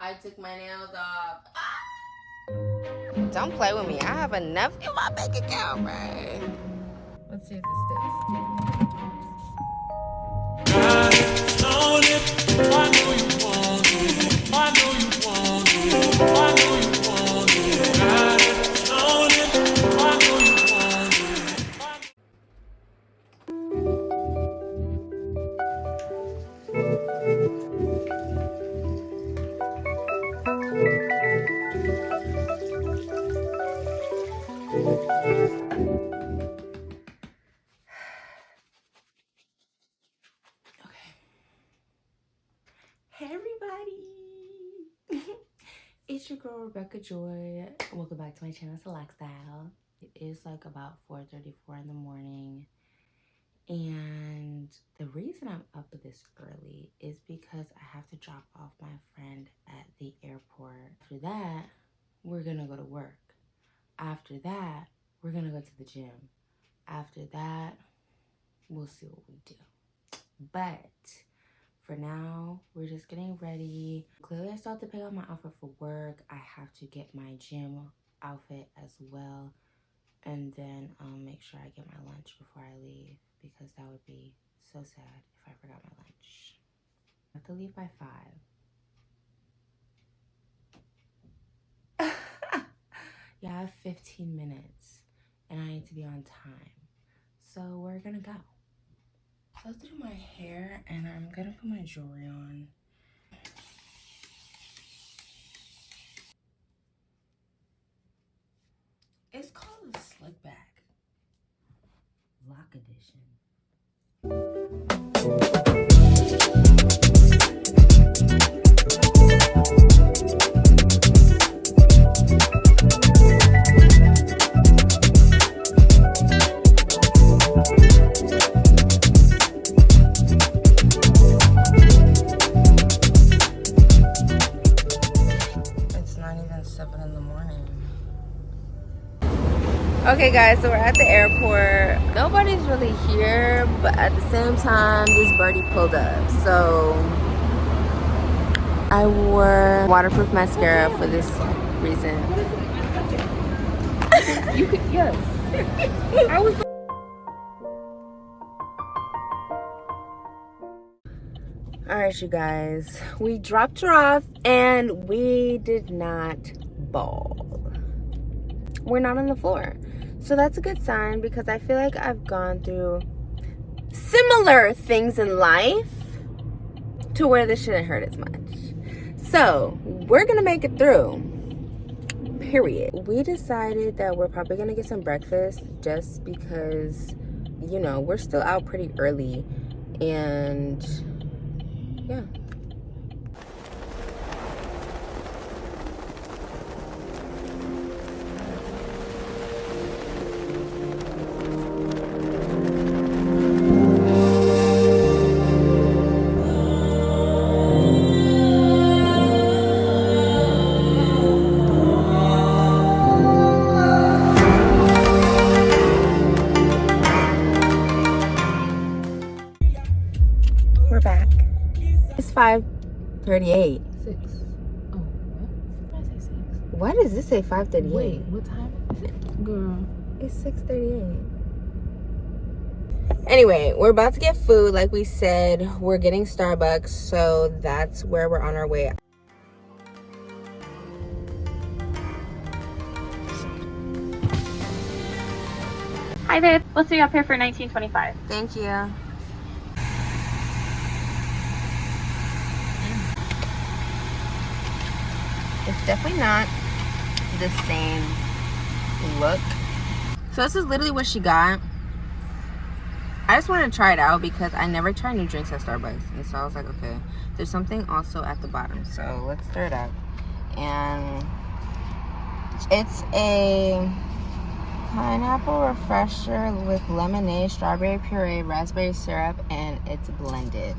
I took my nails off. Ah! Don't play with me. I have enough in my bank account, bro. Let's see if this sticks. Hey everybody! It's your girl Rebecca Joy. Welcome back to my channel, Issalocstyle. It is like about 4:34 in the morning. And the reason I'm up this early is because I have to drop off my friend at the airport. After that, we're gonna go to work. After that, we're gonna go to the gym. After that, we'll see what we do. But for now, we're just getting ready. Clearly, I still have to pick out my outfit for work. I have to get my gym outfit as well. And then make sure I get my lunch before I leave, because that would be so sad if I forgot my lunch. I have to leave by 5. Yeah, I have 15 minutes and I need to be on time. So we're gonna go. So let's do my hair and I'm gonna put my jewelry on. It's called a slick back. Lock edition. It's not even 7 in the morning. Okay guys, so we're at the airport. Nobody's really here, but at the same time, this birdie pulled up. So I wore waterproof mascara for this reason. You could, yes. I was. All right, you guys, we dropped her off and we did not ball. We're not on the floor. So that's a good sign, because I feel like I've gone through similar things in life to where this shouldn't hurt as much. So we're gonna make it through, period. We decided that we're probably gonna get some breakfast just because, you know, we're still out pretty early, and yeah. We're back. It's 5:38. 6. Oh, what? Why did I say 6? Why does this say 5:38? Wait, what time is it? Girl. It's 6:38. Anyway, we're about to get food. Like we said, we're getting Starbucks, so that's where we're on our way. Hi there. We'll see you up here for $19.25. Thank you. It's definitely not the same look. So this is literally what she got. I just wanted to try it out because I never try new drinks at Starbucks. And so I was like, okay, there's something also at the bottom. So let's stir it up. And it's a pineapple refresher with lemonade, strawberry puree, raspberry syrup, and it's blended.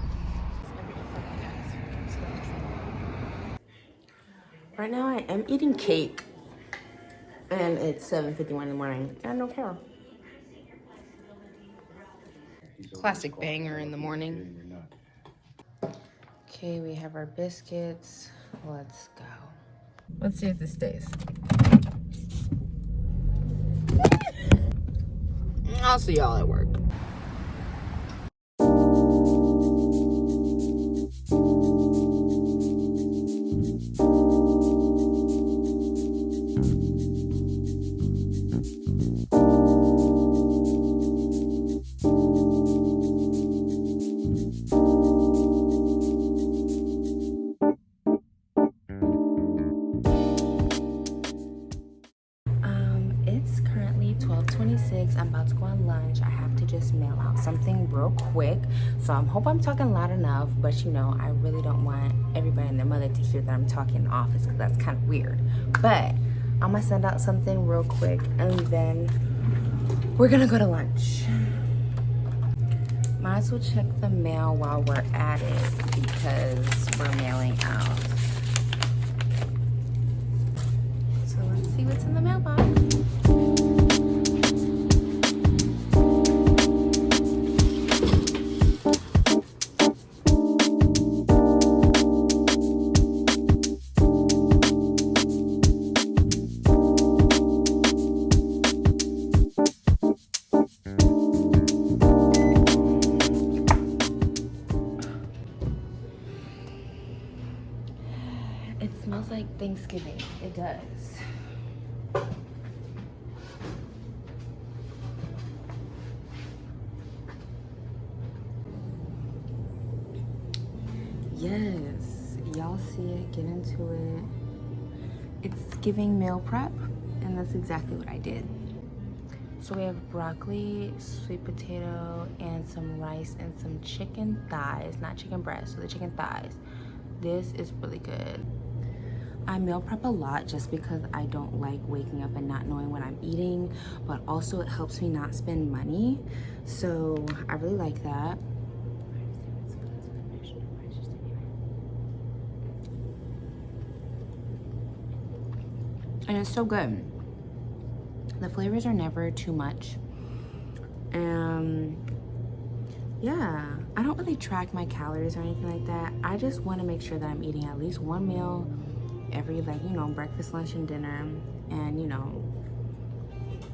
Right now I am eating cake. And it's 7:51 in the morning. And I don't care. Classic banger in the morning. Okay, we have our biscuits. Let's go. Let's see if this stays. I'll see y'all at work. It's currently 12:26. I'm about to go on lunch. I have to just mail out something real quick. So I hope I'm talking loud enough, but you know, I really don't want everybody and their mother to hear that I'm talking in the office because that's kind of weird. But I'm gonna send out something real quick and then we're gonna go to lunch. Might as well check the mail while we're at it because we're mailing out. So let's see what's in the mailbox. It smells like Thanksgiving. It does. Yes, y'all see it, get into it. It's giving meal prep, and that's exactly what I did. So we have broccoli, sweet potato, and some rice and some chicken thighs, not chicken breast, so the chicken thighs. This is really good. I meal prep a lot just because I don't like waking up and not knowing what I'm eating, but also it helps me not spend money. So I really like that. And it's so good. The flavors are never too much. Yeah, I don't really track my calories or anything like that. I just want to make sure that I'm eating at least one meal every, like, you know, breakfast, lunch, and dinner. And you know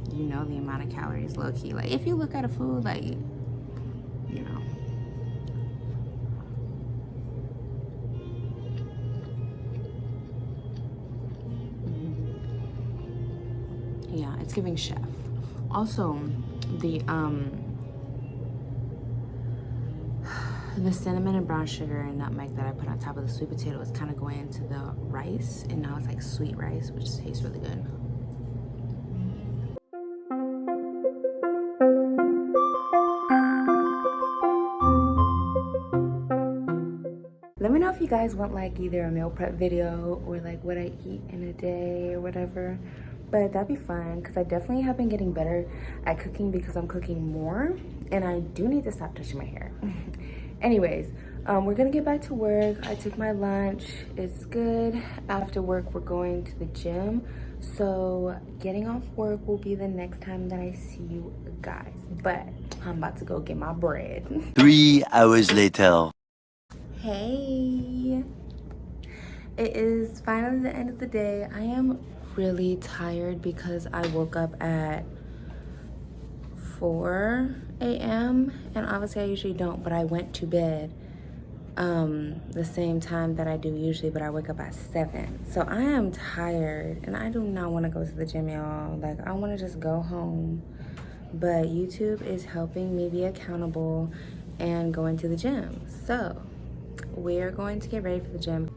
the amount of calories, low key. Like, if you look at a food, like, you know. Yeah, it's giving chef. Also, the cinnamon and brown sugar and nutmeg that I put on top of the sweet potato is kind of going into the rice, and now it's like sweet rice, which tastes really good. Let me know if you guys want like either a meal prep video or like what I eat in a day or whatever. But that'd be fun because I definitely have been getting better at cooking because I'm cooking more, and I do need to stop touching my hair. Anyways, we're gonna get back to work. I took my lunch. It's good. After work, we're going to the gym. So getting off work will be the next time that I see you guys. But I'm about to go get my bread. 3 hours later. Hey, it is finally the end of the day. I am really tired because I woke up at 4 a.m. and obviously I usually don't, but I went to bed the same time that I do usually, but I wake up at 7. So I am tired and I do not want to go to the gym, y'all. Like, I want to just go home, but YouTube is helping me be accountable and going to the gym. So we're going to get ready for the gym.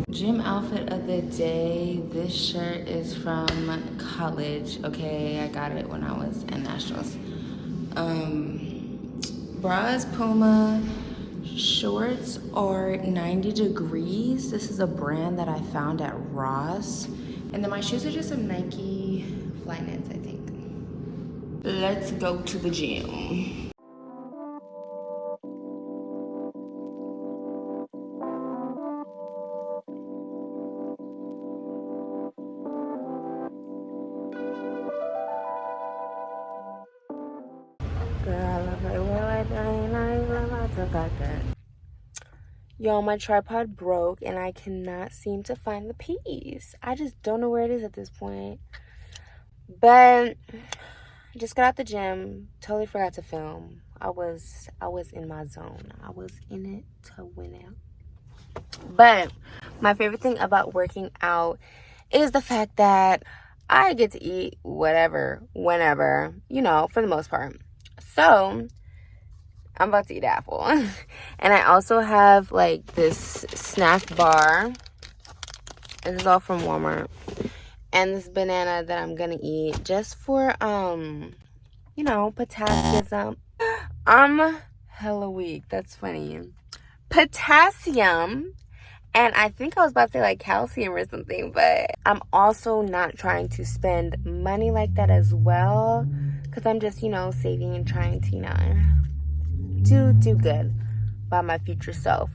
Gym outfit of the day. This shirt is from college, okay? I got it when I was in nationals. Bras Puma, shorts are 90 degrees. This is a brand that I found at Ross. And then my shoes are just some Nike Flyknits, I think. let's go to the gym. Y'all, my tripod broke and I cannot seem to find the piece. I just don't know where it is at this point. But I just got out the gym. Totally forgot to film. I was in my zone. I was in it to win it. But my favorite thing about working out is the fact that I get to eat whatever, whenever, you know, for the most part. So I'm about to eat an apple. And I also have like this snack bar. This is all from Walmart. And this banana that I'm gonna eat just for you know, potassium. I'm hella weak. That's funny. Potassium. And I think I was about to say like calcium or something, but I'm also not trying to spend money like that as well, because I'm just, you know, saving and trying to, you know, do good by my future self.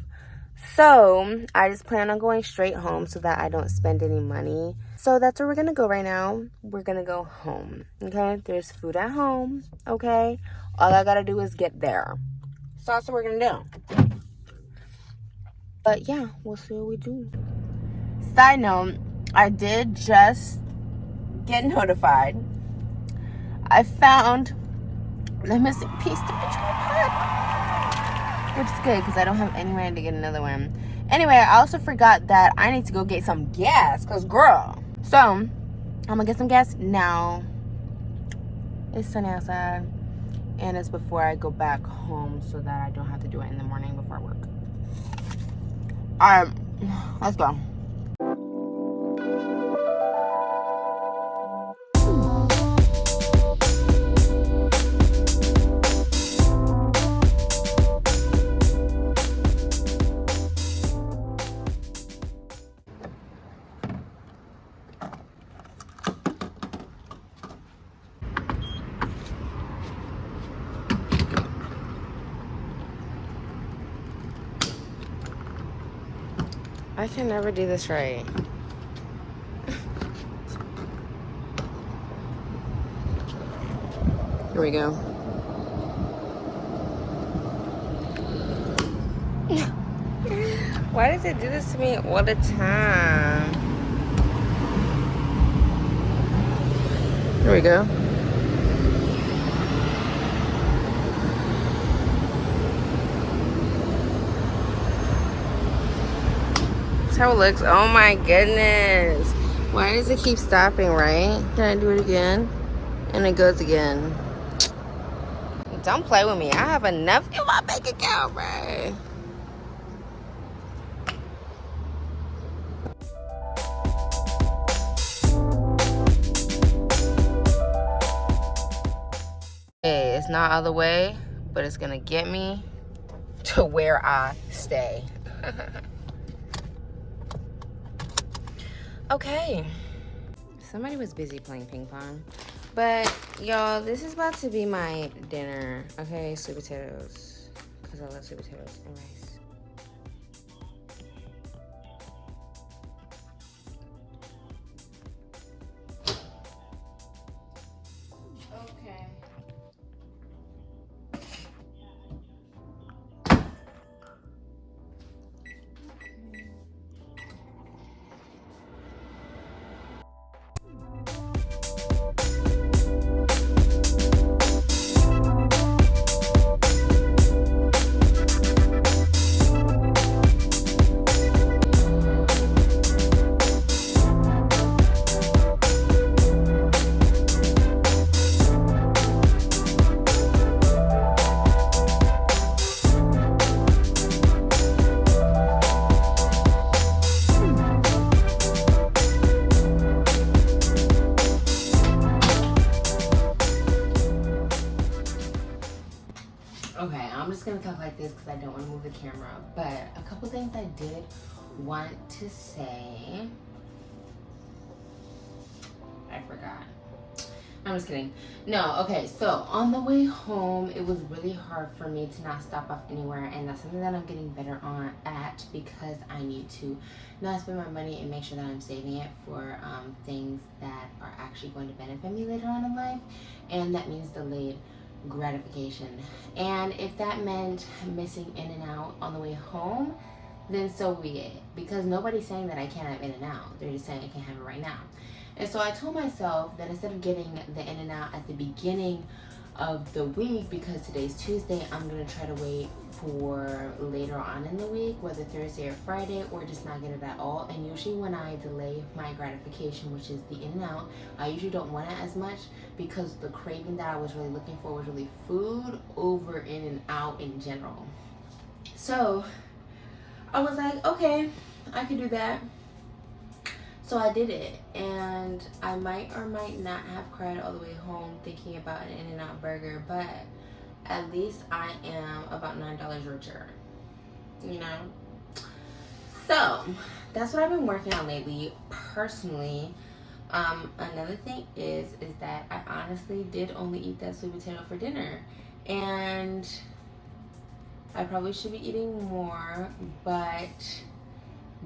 So I just plan on going straight home so that I don't spend any money. So that's where we're gonna go right now. We're gonna go home. Okay, there's food at home. Okay, all I gotta do is get there. So that's what we're gonna do. But yeah, we'll see what we do. Side note, I did just get notified. I found the missing piece to the tripod, which is good because I don't have anywhere to get another one. Anyway, I also forgot that I need to go get some gas, because girl. So I'm gonna get some gas now. It's sunny outside and it's before I go back home so that I don't have to do it in the morning before work. Alright, let's go. I can never do this right. Here we go. Why does it do this to me all the time? Here we go. That's how it looks. Oh my goodness. Why does it keep stopping, right? Can I do it again? And it goes again. Don't play with me. I have enough in my bank account, bro. Okay, it's not all the way, but it's gonna get me to where I stay. Okay. Somebody was busy playing ping pong. But, y'all, this is about to be my dinner. Okay, sweet potatoes. Because I love sweet potatoes and rice. Okay. Okay, I'm just gonna talk like this because I don't want to move the camera. But a couple things I did want to say. I forgot. I'm just kidding. No, okay, so on the way home, it was really hard for me to not stop off anywhere, and that's something that I'm getting better at because I need to not spend my money and make sure that I'm saving it for things that are actually going to benefit me later on in life, and that means delayed gratification. And if that meant missing In-N-Out on the way home, then so be it, because nobody's saying that I can't have In-N-Out. They're just saying I can't have it right now. And so I told myself that instead of getting the In-N-Out at the beginning of the week, because today's Tuesday, I'm gonna try to wait for later on in the week, whether Thursday or Friday, or just not get it at all. And usually when I delay my gratification, which is the In-N-Out, I usually don't want it as much because the craving that I was really looking for was really food over In-N-Out in general. So I was like, okay, I could do that. So I did it, and I might or might not have cried all the way home thinking about an In-N-Out burger, but at least I am about $9 richer, you know? So that's what I've been working on lately, personally. Another thing is that I honestly did only eat that sweet potato for dinner, and I probably should be eating more, but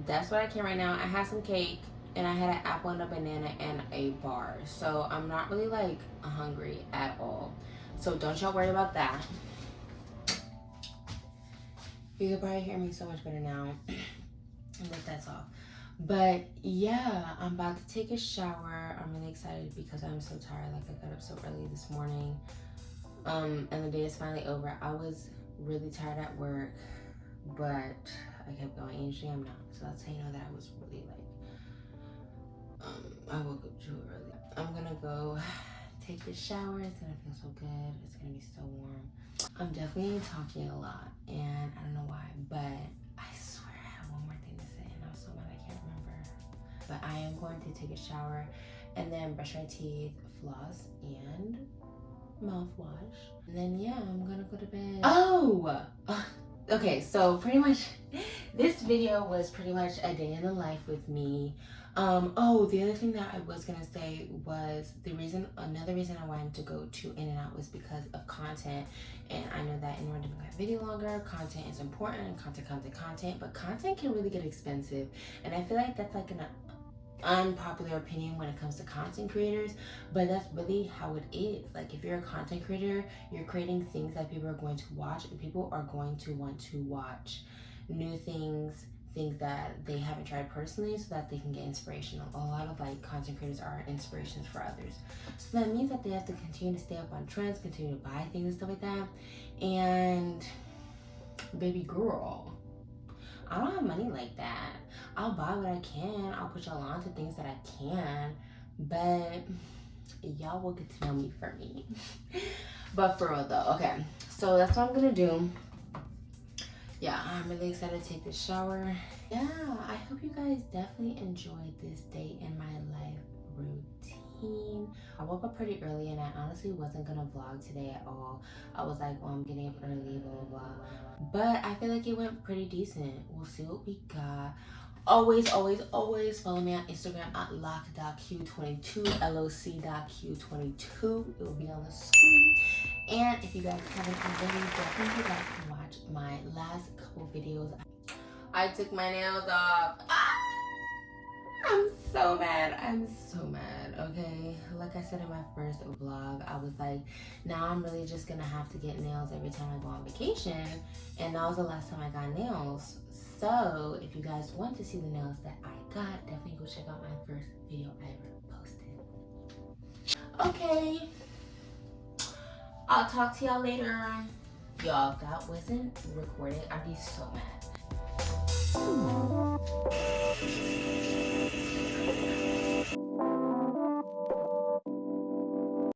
that's what I can right now. I had some cake, and I had an apple and a banana and a bar. So I'm not really like hungry at all. So don't y'all worry about that. You can probably hear me so much better now. But that's all. But yeah, I'm about to take a shower. I'm really excited because I'm so tired. Like, I got up so early this morning. And the day is finally over. I was really tired at work, but I kept going. Usually I'm not. So that's how you know that I was really like, I woke up too early. I'm gonna go take a shower. It's gonna feel so good. It's gonna be so warm. I'm definitely talking a lot, and I don't know why, but I swear I have one more thing to say, and I'm so mad I can't remember. But I am going to take a shower and then brush my teeth, floss, and mouthwash. And then yeah, I'm gonna go to bed. Oh! Okay, so pretty much this video was pretty much a day in the life with me. Oh, the other thing that I was gonna say was another reason I wanted to go to In-N-Out was because of content. And I know that in order to make my video longer, content is important, and content, but content can really get expensive. And I feel like that's like an unpopular opinion when it comes to content creators, but that's really how it is. Like, if you're a content creator, you're creating things that people are going to watch, and people are going to want to watch new things that they haven't tried personally, so that they can get inspirational. A lot of like content creators are inspirations for others, so that means that they have to continue to stay up on trends, continue to buy things and stuff like that. And baby girl, I don't have money like that. I'll buy what I can. I'll put y'all on to things that I can, but y'all will get to know me for me. But for real though, okay, so that's what I'm gonna do. Yeah, I'm really excited to take this shower. Yeah, I hope you guys definitely enjoyed this day in my life routine. I woke up pretty early, and I honestly wasn't gonna vlog today at all. I was like, oh, I'm getting up early, blah, blah, blah. But I feel like it went pretty decent. We'll see what we got. Always follow me on Instagram at lock.q22, loc.q22. It will be on the screen. And if you guys haven't already, definitely go back and watch my last couple videos. I took my nails off. I'm so mad, okay? Like I said in my first vlog, I was like, now I'm really just gonna have to get nails every time I go on vacation. And that was the last time I got nails. So if you guys want to see the nails that I got, definitely go check out my first video I ever posted. Okay, I'll talk to y'all later. Y'all, that wasn't recorded. I'd be so mad.